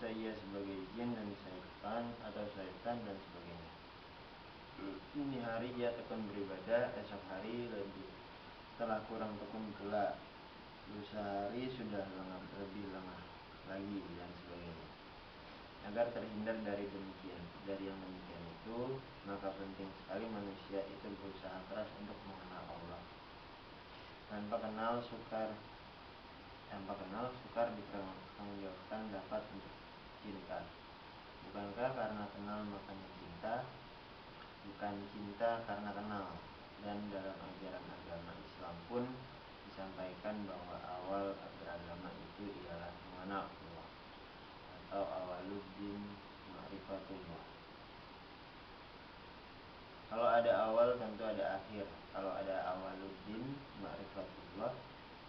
bisa ia sebagai jin dan syaitan atau syaitan dan sebagainya. Ini hari ia tekun beribadah, esok hari telah kurang tekun pula, lusa hari sudah lebih lengah lagi dan sebagainya. Agar terhindar dari yang demikian itu, maka penting sekali manusia itu berusaha keras untuk mengenal Allah. Tanpa kenal sukar dipertanggungjawabkan dapat untuk cinta. Bukankah karena kenal makanya cinta, bukan cinta karena kenal. Dan dalam ajaran agama Islam pun disampaikan bahwa awal beragama itu ialah mengenal Allah, atau awaluddin ma'rifatullah. Kalau ada awal tentu ada akhir. Kalau ada awaluddin ma'rifatullah,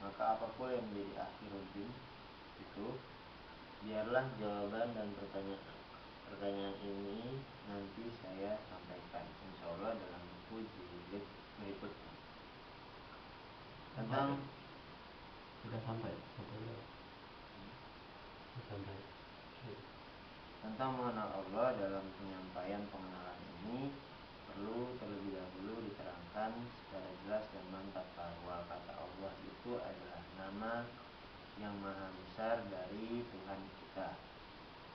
maka apapun yang menjadi akhiruddin itu, biarlah jawaban dan pertanyaan ini nanti saya sampaikan insyaallah dalam buku jilid berikutnya. Tentang tentang mengenal Allah, dalam penyampaian pengenalan ini perlu terlebih dahulu diterangkan secara jelas dan mantap bahwa kata Allah itu adalah nama yang maha besar dari Tuhan kita.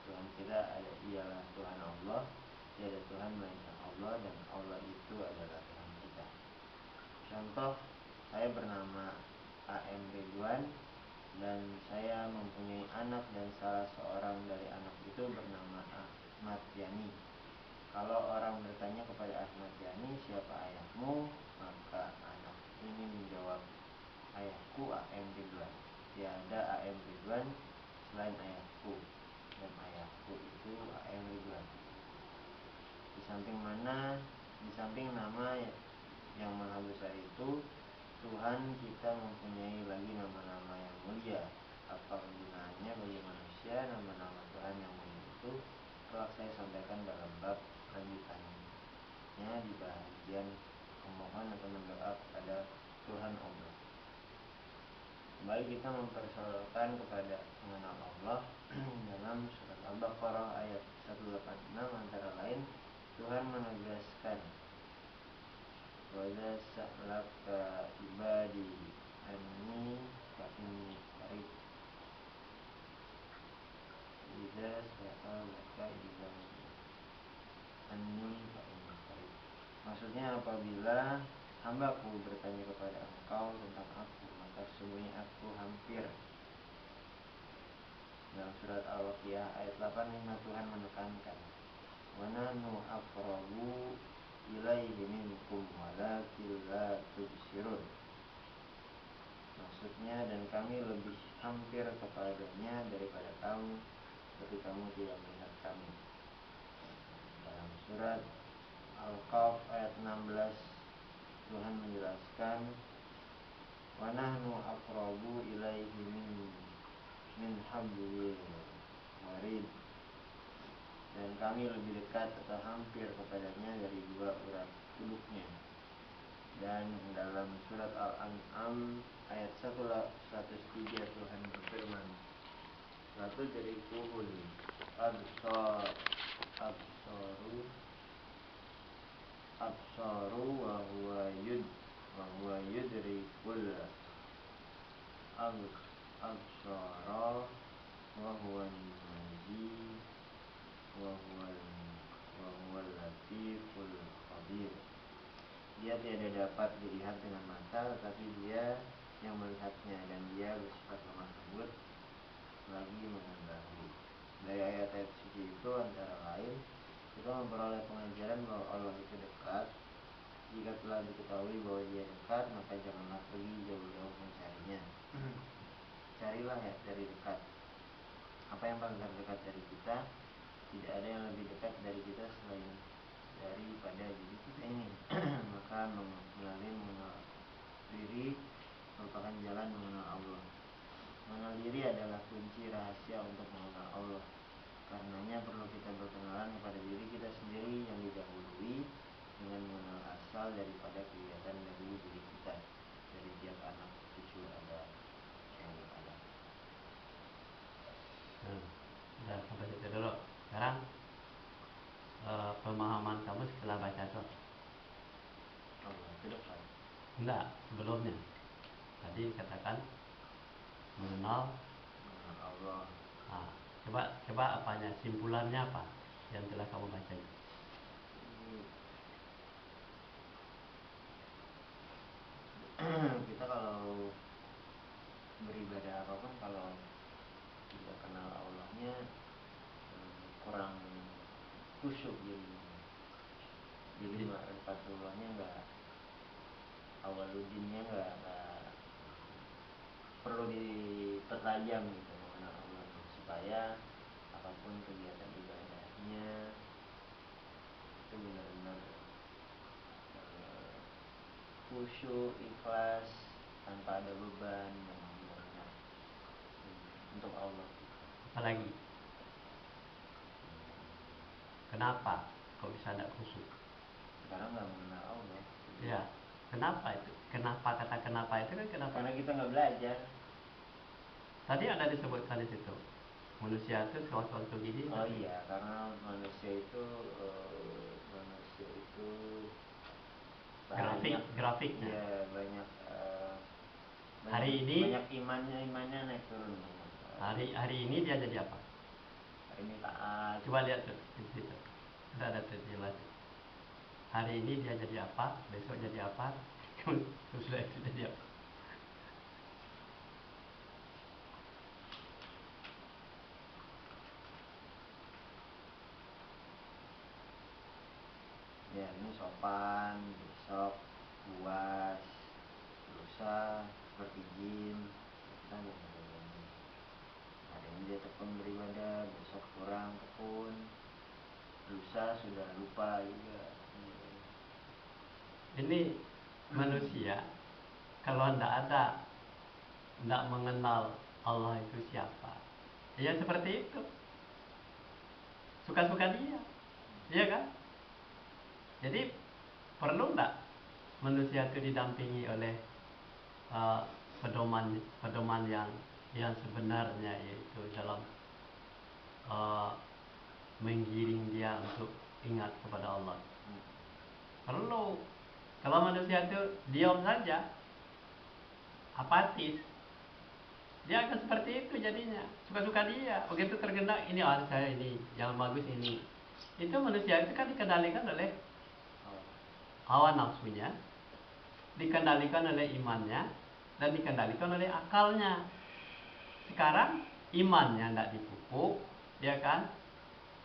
Tuhan kita ialah Tuhan Allah, tiada Tuhan melainkan Allah, dan Allah itu adalah Tuhan kita. Contoh, saya bernama A.M. Ridwan dan saya mempunyai anak, dan salah seorang dari anak itu bernama Ahmad Yani. Kalau orang bertanya kepada Ahmad Yani, siapa ayahmu? Maka anak ini menjawab, ayahku A.M. Ridwan. Tiada A.M. Ridwan selain ayahku, dan ayahku itu A.M. Ridwan. Di samping nama yang maha besar itu, Tuhan kita mempunyai lagi nama-nama yang mulia. Apa gunanya bagi manusia nama-nama Tuhan yang mulia itu telah saya sampaikan dalam bab lanjutannya di bagian memohon atau mendoa kepada Tuhan Allah. Kembali kita mempersoalkan kepada mengenal Allah dalam surat Al-Baqarah ayat 186 antara lain Tuhan menegaskan, "Waza sa'laka ibadi anni fa inni qarib idza sa'alaka ibadi anni fa inni qarib." Maksudnya, apabila hambaku bertanya kepada engkau tentang aku, maka sesungguhnya aku hampir. Dalam surat Al-Waqiah ayat 85 Tuhan menekankan, "Wa nahnu aqrabu ilaihi minkum walakin la tubsirun." Maksudnya, dan kami lebih hampir kepadanya daripada kamu, tapi kamu tidak melihat kami. Dalam surat Al-Qaf ayat 16 Tuhan menjelaskan, "Wa nahnu aqrabu ilaihi min hablil warid." Dan kami lebih dekat atau hampir kepadanya dari dua urat kuduknya. Dan dalam surat Al-An'am ayat 103 Tuhan berfirman, "La tudrikuhul absaru wa huwa yudrikul absara wa huwa al-majid wa huwa al-latiful khabir." Dia tidak dapat dilihat dengan mata, tetapi Dia yang melihatnya, dan Dia bersifat lemah lembut lagi mengetahui. Dari ayat-ayat suci itu antara lain kita memperoleh pengajaran bahwa Allah itu dekat. Jika telah diketahui bahwa Dia dekat, maka janganlah pergi jauh-jauh mencarinya. Carilah dari dekat. Apa yang paling terdekat dari kita? Tidak ada yang lebih dekat dari kita selain daripada diri kita ini. Maka mengenal diri merupakan jalan mengenal Allah. Mengenal diri adalah kunci rahasia untuk mengenal Allah. Karenanya perlu kita berkenalan kepada diri kita sendiri yang didahului dengan mengenal asal daripada kegiatan dari diri kita. Dari tiap anak cucu ada yang ada. Udah sampai situ dulu. Sekarang pemahaman kamu setelah baca itu Allah ke depan. enggak, sebelumnya tadi katakan mengenal. Allah. Nah, coba apanya, simpulannya apa yang telah kamu baca itu? Kita kalau beribadah apapun, kalau tidak kenal Allahnya, kurang khusyuk jadi ma'rifatullahnya enggak, awaludinnya enggak perlu dipertajam gitu mengenal Allah, supaya apapun kegiatan ibadahnya itu benar-benar khusyuk, ikhlas, tanpa ada beban, memang benar-benar untuk Allah. Apalagi kenapa kok bisa tidak khusyuk? Karena nggak mengenal Allah. Ya, kenapa itu? Kenapa, kata kenapa itu kan kenapa? Karena kita nggak belajar. Tadi ada disebutkan di situ, manusia itu suatu gini. Oh iya, karena manusia itu banyak grafiknya. Iya, banyak hari ini banyak imannya naik turun. Hari ini dia jadi apa? Hari ini taat. Coba lihat tuh di situ. Ada jelas. Hari ini dia jadi apa? Besok jadi apa? Sudah itu jadi apa? Ya, ini sopan, besok buas, lusa seperti jin. Kita hari ini dia tekun beribadah, besok kurang tekun, lusa sudah lupa juga. Ini manusia kalau tidak mengenal Allah itu siapa, ya seperti itu, suka-suka dia, iya kan? Jadi perlu tidak manusia itu didampingi oleh pedoman yang sebenarnya, yaitu dalam menggiring dia untuk ingat kepada Allah. Perlu. Kalau manusia itu diam saja, apatis, dia akan seperti itu jadinya, suka-suka dia. Begitu terkena ini saya ini yang bagus ini, itu manusia itu kan dikendalikan oleh hawa nafsunya, dikendalikan oleh imannya, dan dikendalikan oleh akalnya. Sekarang imannya tidak dipupuk, ya kan?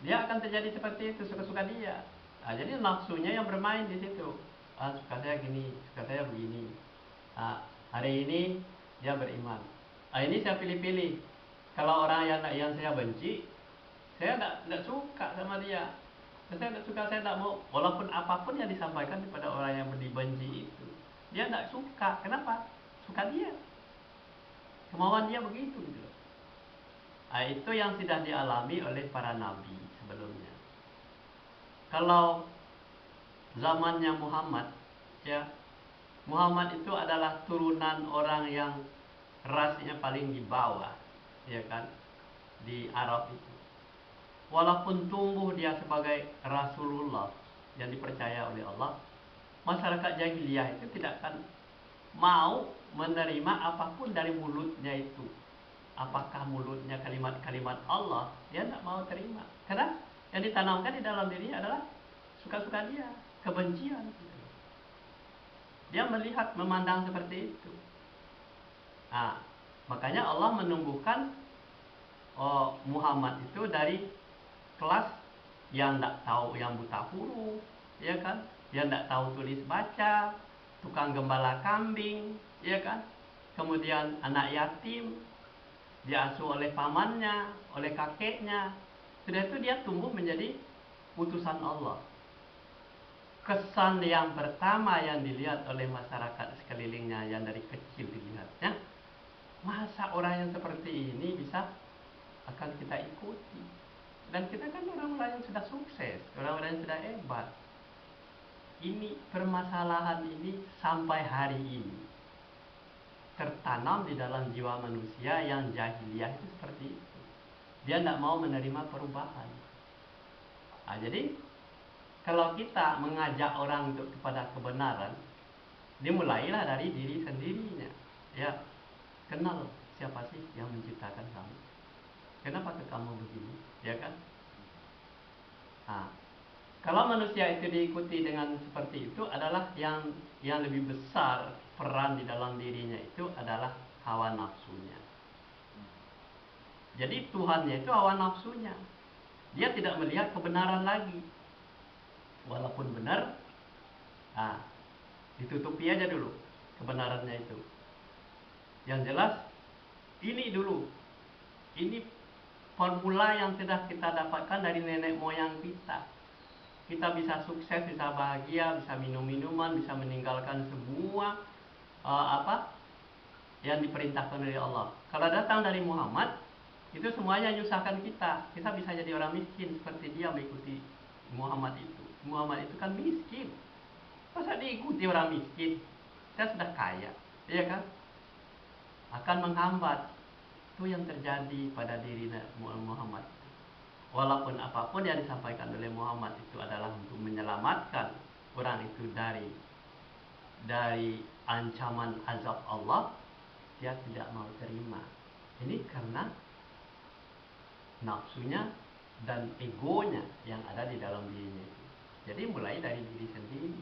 Dia akan terjadi seperti itu, suka-suka dia. Nah, jadi nafsunya yang bermain di situ. Suka saya gini, suka saya begini. Hari ini dia beriman. Ini saya pilih-pilih. Kalau orang yang saya benci, saya tidak suka sama dia. Saya tidak suka, saya tidak mau, walaupun apapun yang disampaikan kepada orang yang dibenci itu, dia tidak suka. Kenapa? Suka dia. Kemauan dia begitu gitu. Itu yang sudah dialami oleh para nabi sebelumnya. Kalau zamannya Muhammad, ya, Muhammad itu adalah turunan orang yang rasnya paling di bawah, ya kan, di Arab itu. Walaupun tumbuh dia sebagai Rasulullah yang dipercaya oleh Allah, masyarakat jahiliyah itu tidak akan mau menerima apapun dari mulutnya itu. Apakah mulutnya kalimat-kalimat Allah, dia tidak mau terima. Karena yang ditanamkan di dalam dirinya adalah suka-suka dia, kebencian. Dia melihat, memandang seperti itu. Makanya Allah menumbuhkan Muhammad itu dari kelas yang tidak tahu, yang buta huruf, ya kan, yang tidak tahu tulis baca, tukang gembala kambing, ya kan, kemudian anak yatim, diasuh oleh pamannya, oleh kakeknya. Sudah itu dia tumbuh menjadi utusan Allah. Kesan yang pertama yang dilihat oleh masyarakat sekelilingnya, yang dari kecil dilihatnya, masa orang yang seperti ini bisa akan kita ikuti. Dan kita kan orang-orang yang sudah sukses, orang-orang yang sudah hebat. Ini permasalahan ini sampai hari ini tertanam di dalam jiwa manusia yang jahiliyah itu seperti itu. Dia tidak mau menerima perubahan. Nah, jadi kalau kita mengajak orang untuk kepada kebenaran, dimulailah dari diri sendirinya. Ya, kenal siapa sih yang menciptakan kamu? Kenapa ke kamu begini? Ya kan? Nah, kalau manusia itu diikuti dengan seperti itu adalah yang lebih besar peran di dalam dirinya itu adalah hawa nafsunya. Jadi Tuhannya itu hawa nafsunya. Dia tidak melihat kebenaran lagi. Walaupun benar, ditutupi aja dulu kebenarannya itu. Yang jelas ini dulu. Ini formula yang sudah kita dapatkan dari nenek moyang kita. Kita bisa sukses, bisa bahagia, bisa minum minuman, bisa meninggalkan semua yang diperintahkan oleh Allah. Kalau datang dari Muhammad, itu semuanya menyusahkan kita. Kita bisa jadi orang miskin seperti dia mengikuti Muhammad itu. Muhammad itu kan miskin. Masa diikuti orang miskin? Kita sudah kaya, iya kan? Akan menghambat. Itu yang terjadi pada diri Muhammad. Walaupun apapun yang disampaikan oleh Muhammad itu adalah untuk menyelamatkan orang itu dari ancaman azab Allah, dia tidak mau terima. Ini karena nafsunya dan egonya yang ada di dalam dirinya itu. Jadi mulai dari diri sendiri.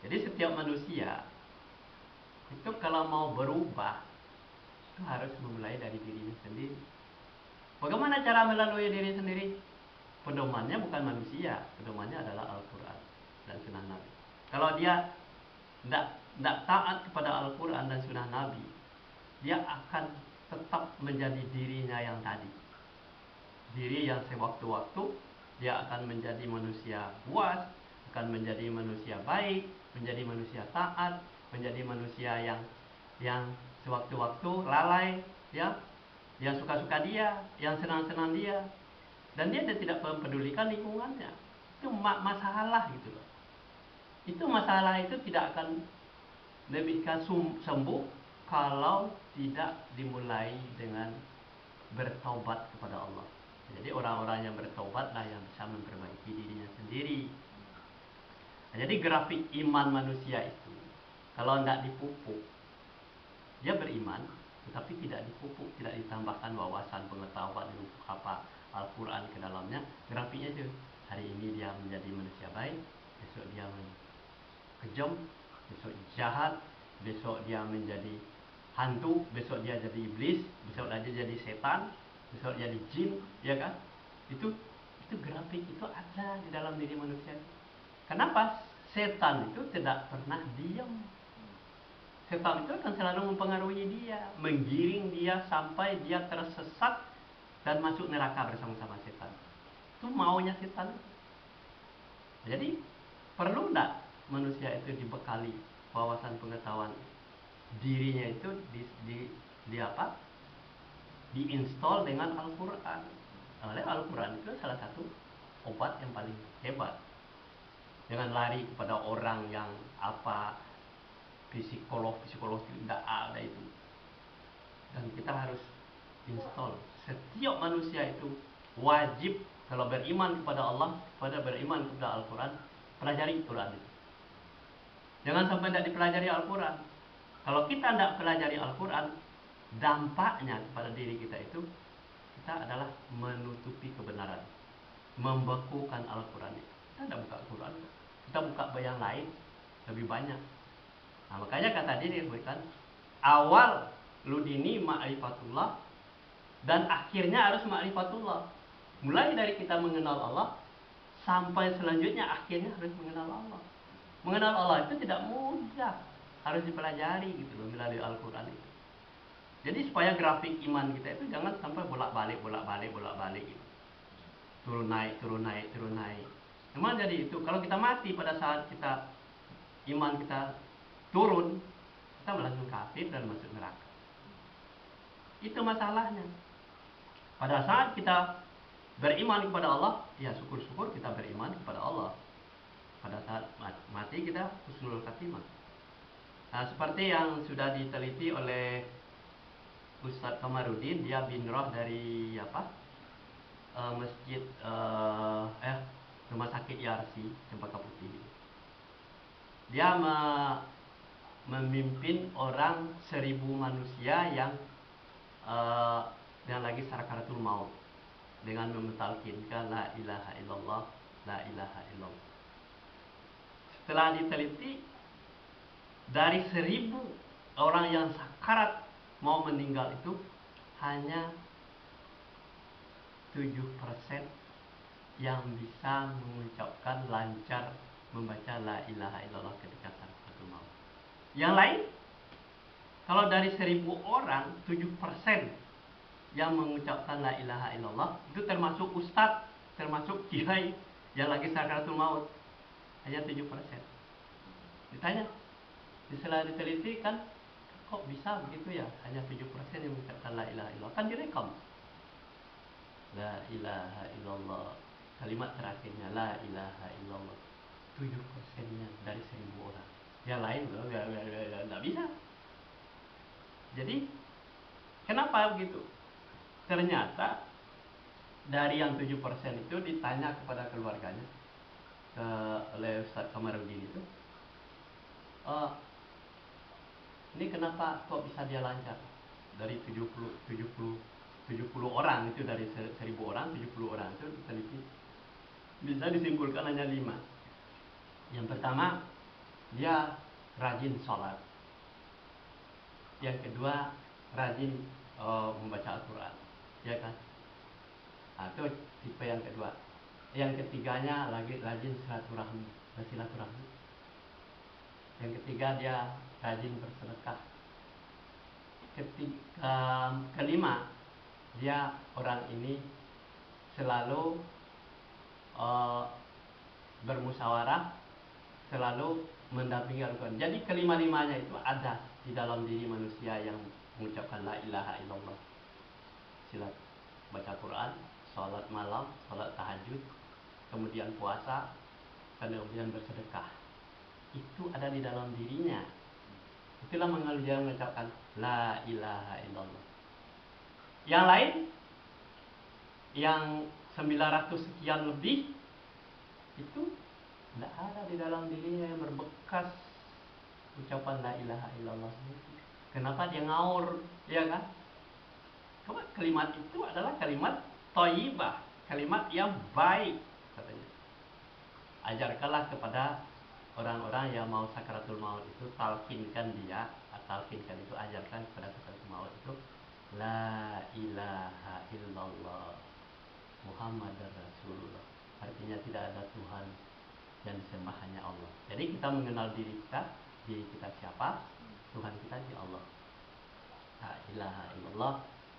Jadi setiap manusia itu kalau mau berubah itu harus memulai dari dirinya sendiri. Bagaimana cara melalui diri sendiri? Pedomannya bukan manusia, pedomannya adalah Al-Quran dan Sunnah Nabi. Kalau dia tidak taat kepada Al-Quran dan Sunnah Nabi, dia akan tetap menjadi dirinya yang tadi. Diri yang sewaktu-waktu dia akan menjadi manusia puas, akan menjadi manusia baik, menjadi manusia taat, menjadi manusia yang sewaktu-waktu lalai, ya, yang suka-suka dia, yang senang-senang dia, dan dia tidak mempedulikan lingkungannya. Itu masalah gitu loh. Itu masalah itu tidak akan lebihkan sembuh kalau tidak dimulai dengan bertaubat kepada Allah. Jadi orang-orang yang bertaubatlah yang bisa memperbaiki dirinya sendiri. Nah, jadi grafik iman manusia itu kalau tidak dipupuk, dia beriman tetapi tidak dipupuk, tidak ditambahkan wawasan pengetahuan ilmu apa Al-Quran ke dalamnya. Grafiknya itu hari ini dia menjadi manusia baik, besok dia kejam, besok jahat, besok dia menjadi hantu, besok dia jadi iblis, besok dia jadi setan, besok jadi jin, ya kan? Itu grafik itu ada di dalam diri manusia. Kenapa? Setan itu tidak pernah diam. Setan itu akan selalu mempengaruhi dia, menggiring dia sampai dia tersesat dan masuk neraka bersama-sama setan. Itu maunya setan. Jadi perlu tidak manusia itu dibekali wawasan pengetahuan dirinya itu diinstal dengan Al-Quran. Oleh Al-Quran itu salah satu obat yang paling hebat. Jangan lari kepada orang yang psikolog tidak ada itu. Dan kita harus install. Setiap manusia itu wajib kalau beriman kepada Allah, pada beriman kepada Al-Quran, pelajari Quran itu. Jangan sampai tidak dipelajari Al-Quran. Kalau kita tidak pelajari Al-Quran, dampaknya kepada diri kita itu, kita adalah menutupi kebenaran, membekukan Al-Quran. Kita tidak buka Al-Quran, kita buka yang lain lebih banyak. Nah, makanya kata dia disebutkan awal ludini ma'rifatullah dan akhirnya harus ma'rifatullah. Mulai dari kita mengenal Allah sampai selanjutnya akhirnya harus mengenal Allah. Mengenal Allah itu tidak mudah, harus dipelajari gitu loh melalui Al-Quran itu. Jadi supaya grafik iman kita itu jangan sampai bolak-balik gitu. Turun naik. Memang jadi itu kalau kita mati pada saat kita iman kita turun, kita langsung kafir dan masuk neraka. Itu masalahnya. Pada saat kita beriman kepada Allah, ya syukur-syukur kita beriman kepada Allah. Pada saat mati kita husnul khatimah. Nah, seperti yang sudah diteliti oleh Ustadz Kamarudin, dia bin Roh dari masjid rumah sakit Yarsi Cempaka Putih. Dia memimpin orang 1000 manusia yang lagi sakaratul maut dengan mementalkinkan la ilaha illallah, la ilaha illallah. Setelah diteliti, dari 1000 orang yang sakarat mau meninggal itu hanya 7% yang bisa mengucapkan lancar membaca la ilaha illallah ketika sakaratul maut. Yang lain, kalau dari 1000 orang 7% yang mengucapkan la ilaha illallah, itu termasuk ustadz, termasuk kiai yang lagi sakaratul maut, hanya 7%. Ditanya, setelah diteliti kan, kok bisa begitu ya, hanya 7% yang mengucapkan la ilaha illallah, kan direkam la ilaha illallah, kalimat terakhirnya la ilaha illallah, 7%-nya dari 1000 orang. Yang lain nggak bisa. Jadi kenapa begitu? Ternyata dari yang 7% itu ditanya kepada keluarganya, oleh Ustaz Kamarudin itu, ini kenapa kok bisa dia lancar? Dari 70 orang itu, dari 1000 orang 70 orang itu diteliti, bisa disimpulkan hanya 5. Yang pertama, dia rajin sholat. Yang kedua, rajin membaca Al-Quran, ya kan? Itu tipe yang kedua. Yang ketiganya lagi rajin bersilaturahmi. Yang ketiga, dia rajin bersedekah. Kelima, dia orang ini selalu bermusyawarah, selalu mendampingi Al-Quran. Jadi kelima-limanya itu ada di dalam diri manusia yang mengucapkan la ilaha illallah. Silat baca Quran, sholat malam, sholat tahajud, kemudian puasa, kemudian bersedekah. Itu ada di dalam dirinya. Itulah mengapa dia mengucapkan la ilaha illallah. Yang lain, yang 900 sekian lebih, itu tidak ada di dalam dirinya yang berbekas ucapan la ilaha illallah. Kenapa dia ngaur, ya kan? Karena kalimat itu adalah kalimat thayyibah, kalimat yang baik, katanya. Ajarkanlah kepada orang-orang yang mau sakaratul maut itu, talkinkan itu, ajarkan kepada sakaratul maut itu la ilaha illallah Muhammadar Rasulullah. Artinya tidak ada Tuhan yang disembah, hanya Allah. Jadi kita mengenal diri kita siapa? Tuhan kita di Allah. La ilaha illallah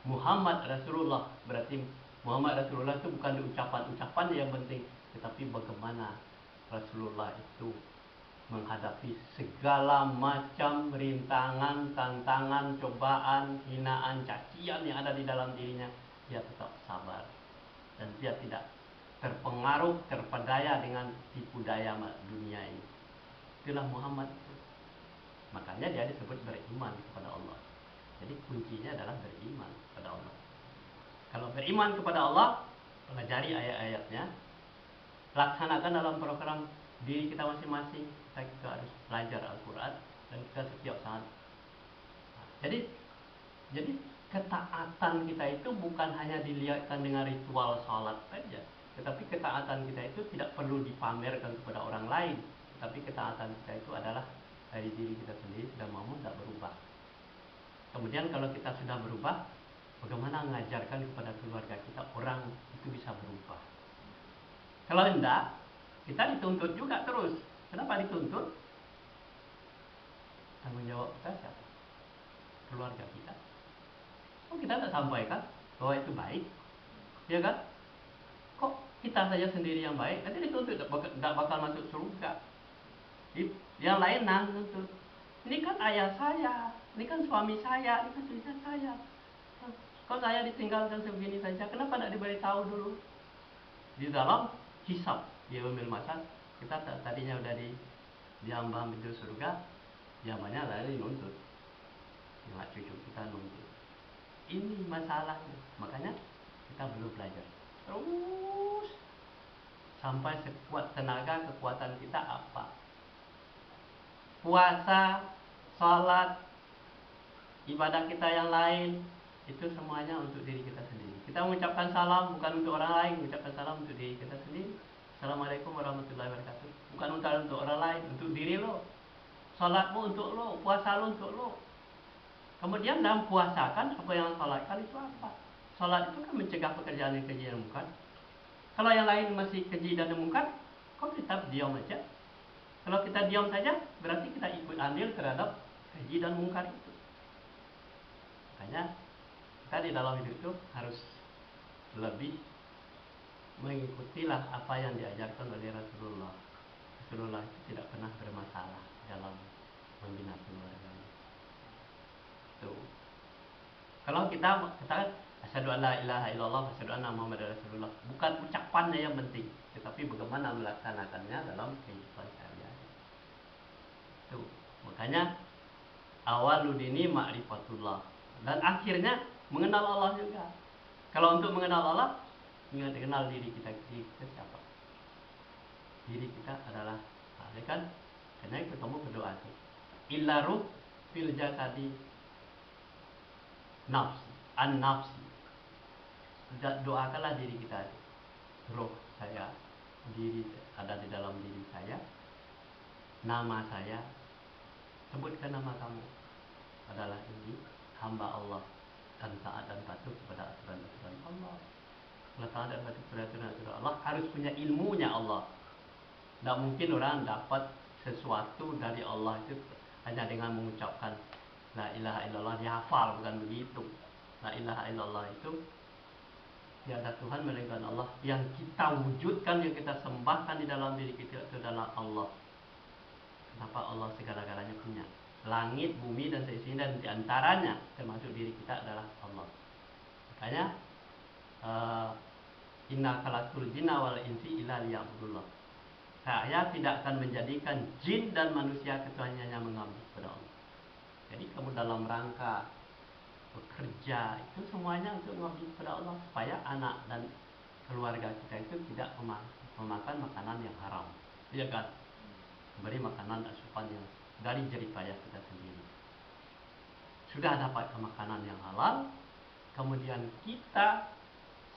Muhammad Rasulullah. Berarti Muhammad Rasulullah itu bukan ucapan-ucapan yang penting, tetapi bagaimana Rasulullah itu menghadapi segala macam rintangan, tantangan, cobaan, hinaan, cacian yang ada di dalam dirinya. Dia tetap sabar dan dia tidak terpengaruh, terpedaya dengan tipu daya dunia ini. Itulah Muhammad. Makanya dia disebut beriman kepada Allah. Jadi kuncinya adalah beriman kepada Allah. Kalau beriman kepada Allah, pelajari ayat-ayatnya, laksanakan dalam program diri kita masing-masing. Kita harus belajar Al-Quran dan kita setiap saat. Jadi ketaatan kita itu bukan hanya dilihatkan dengan ritual sholat saja, tetapi ketaatan kita itu tidak perlu dipamerkan kepada orang lain. Tapi ketaatan kita itu adalah dari diri kita sendiri, sudah mau tidak berubah. Kemudian kalau kita sudah berubah, bagaimana mengajarkan kepada keluarga kita orang itu bisa berubah. Kalau tidak, kita dituntut juga terus. Kenapa dituntut? Tanggung jawab kita siapa? Keluarga kita. Kok kita tak sampaikan bahwa itu baik? Ya kan? Kok kita saja sendiri yang baik? Nanti dituntut, tidak bakal masuk surga. Yang lain nuntut. Ini kan ayah saya, ini kan suami saya, ini kan istri saya. Kok saya ditinggalkan sebegini saja? Kenapa tidak diberitahu dulu? Di dalam hisab yaumil masad, kita tadinya udah diambang pintu surga, zamannya lari nuntut. Yang cucu kita nuntut. Ini masalahnya. Makanya kita belum belajar. terus sampai sekuat tenaga kekuatan kita apa. Puasa, sholat, ibadah kita yang lain itu semuanya untuk diri kita sendiri. Kita mengucapkan salam bukan untuk orang lain, mengucapkan salam untuk diri kita sendiri. Assalamualaikum warahmatullahi wabarakatuh. Bukan untuk orang lain, untuk diri lo. Sholatmu untuk lo, puasa lo untuk lo. Kemudian dalam puasa kan apa yang sholatkan itu apa? Sholat itu kan mencegah pekerjaan yang keji dan mungkar. Kalau yang lain masih keji dan mungkar, kok kita diam aja? Kalau kita diam saja, berarti kita ikut andil terhadap keji dan mungkar itu. Makanya kita di dalam hidup itu harus lebih mengikutilah apa yang diajarkan oleh Rasulullah. Rasulullah itu tidak pernah bermasalah dalam membina keluarga. Tuh. Kalau kita katakan asyhadu an la ilaha illallah wa asyhadu anna muhammadar rasulullah, bukan ucapannya yang penting, tetapi bagaimana melaksanakannya dalam kehidupan sehari-hari. Tuh. Makanya awaludini ma'rifatullah, dan akhirnya mengenal Allah juga. Kalau untuk mengenal Allah, kenal diri kita siapa. Diri kita adalah kan? Karena itu kamu berdoa tuh. Illa ruh fil jasadi nafsi, an nafsi. Doakanlah diri kita. Roh saya, diri ada di dalam diri saya. Nama saya, sebutkan nama kamu. Adalah ini hamba Allah dan taat dan patuh kepada aturan-aturan Allah. Kalau taat dan patuh kepada aturan-aturan Allah harus punya ilmunya Allah. Tidak mungkin orang dapat sesuatu dari Allah itu hanya dengan mengucapkan la ilaha illallah, dihafal, bukan begitu. La ilaha illallah itu tiada Tuhan melainkan Allah. Yang kita wujudkan, yang kita sembahkan di dalam diri kita itu adalah Allah. Kenapa Allah segala-galanya punya? Langit, bumi dan seisinya, dan diantaranya termasuk diri kita adalah Allah. Makanya inna khalaqtul jinna wal insi illa liya'budullah. Saya tidak akan menjadikan jin dan manusia kecuali hanya mengabdi kepada Allah. Jadi kamu dalam rangka bekerja itu semuanya untuk mengabdi kepada Allah, supaya anak dan keluarga kita itu tidak memakan makanan yang haram. Iya kan? Beri makanan asupan yang dari jerih payah kita sendiri. Sudah dapat makanan yang halal, kemudian kita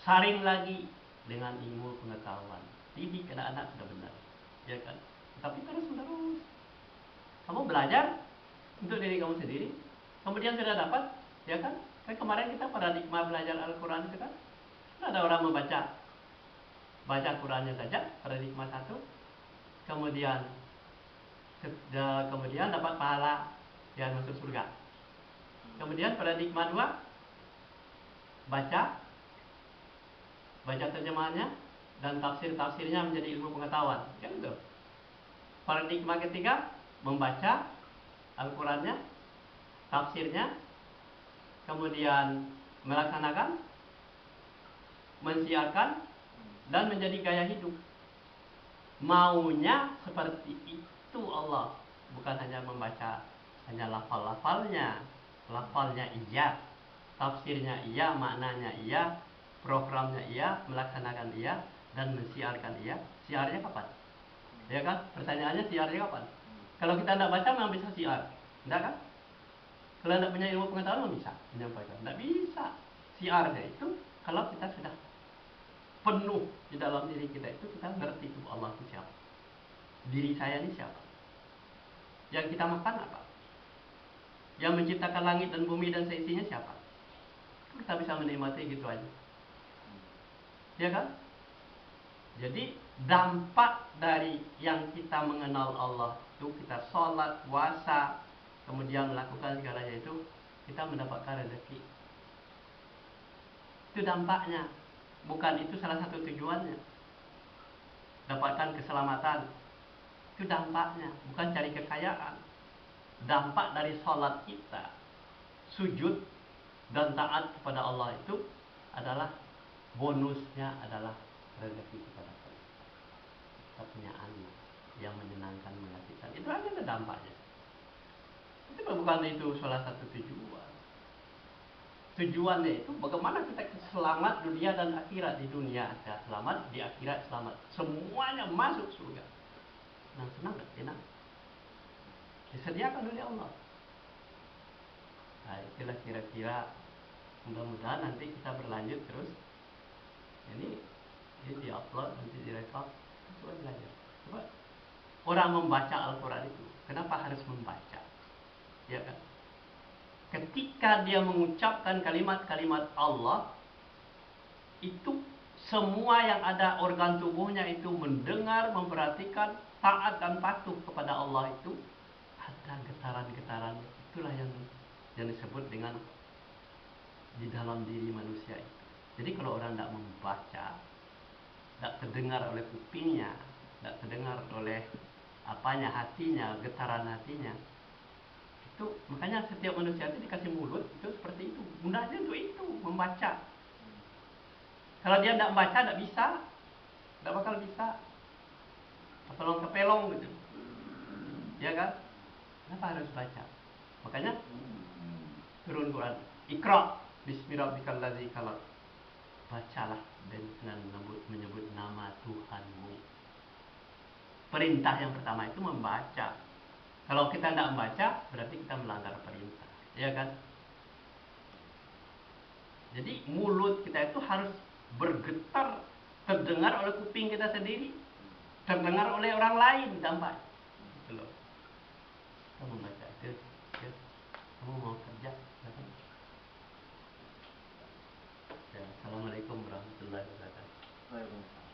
saring lagi dengan ilmu pengetahuan. Didik anak-anak sudah benar, ya kan? Tapi terus-menerus kamu belajar untuk diri kamu sendiri, kemudian sudah dapat, ya kan? Kan kemarin kita paradigma belajar Al-Quran itu kan, ada orang baca Qurannya saja, paradigma 1, kemudian dapat pahala yang masuk surga. Kemudian paradigma 2, baca terjemahannya dan tafsirnya menjadi ilmu pengetahuan, kan gitu. Paradigma ketiga, membaca Al-Qurannya, tafsirnya, kemudian melaksanakan, mensiarkan, dan menjadi gaya hidup. Maunya seperti itu Allah, bukan hanya membaca hanya lafalnya iya, tafsirnya iya, maknanya iya, programnya iya, melaksanakan iya, dan mensiarkan iya. Siarnya kapan? Ya kan? Pertanyaannya siarnya kapan? Kalau kita tidak baca memang bisa siar, tidak kan? Kalau tidak punya ilmu pengetahuan memang bisa menyampaikan. Tidak bisa. Siarnya itu kalau kita sudah penuh di dalam diri kita itu, kita ngerti itu Allah itu siapa, diri saya ini siapa, yang kita makan apa, yang menciptakan langit dan bumi dan seisinya siapa. Kita bisa menikmati gitu aja, ya kan? Jadi dampak dari yang kita mengenal Allah itu, kita sholat, puasa, kemudian melakukan segalanya itu, kita mendapatkan rezeki. Itu dampaknya. Bukan itu salah satu tujuannya. Dapatkan keselamatan, itu dampaknya, bukan cari kekayaan. Dampak dari sholat kita, sujud dan taat kepada Allah itu adalah bonusnya, adalah rezeki kepada kita. Kita punya anak yang menyenangkan, mengasihkan. Itu aja dampaknya. Itu bukan itu salah satu tujuan. tujuannya itu bagaimana kita selamat dunia dan akhirat. Di dunia kita selamat, di akhirat selamat, semuanya masuk surga. Senang gak? Enak, disediakan oleh Allah. Nah itulah kira-kira, mudah-mudahan nanti kita berlanjut terus. Ini di-upload, nanti direkam. Coba belajar. Coba orang membaca Al-Quran itu, kenapa harus membaca? Ya kan? Ketika dia mengucapkan kalimat-kalimat Allah, itu semua yang ada organ tubuhnya itu mendengar, memperhatikan, taat dan patuh kepada Allah itu ada getaran-getaran. Itulah yang disebut dengan di dalam diri manusia itu. Jadi kalau orang tidak membaca, tidak terdengar oleh kupingnya, tidak terdengar oleh apanya, hatinya, getaran hatinya, itu makanya setiap manusia itu dikasih mulut itu seperti itu, gunanya untuk itu, membaca. Kalau dia tidak membaca, tidak bisa, tidak bakal bisa, kepelong gitu, ya kan? Kenapa harus baca? Makanya turun Quran, Iqra bismi rabbikal ladzi khalaq, bacalah dengan menyebut nama Tuhanmu. Perintah yang pertama itu membaca. Kalau kita tidak membaca, berarti kita melanggar perintah, ya kan? Jadi mulut kita itu harus bergetar, terdengar oleh kuping kita sendiri, terdengar oleh orang lain, dampak. Gitu loh. Kita membaca itu, ya. Kamu mau kerja, ya kan? Ya, Assalamualaikum warahmatullahi wabarakatuh.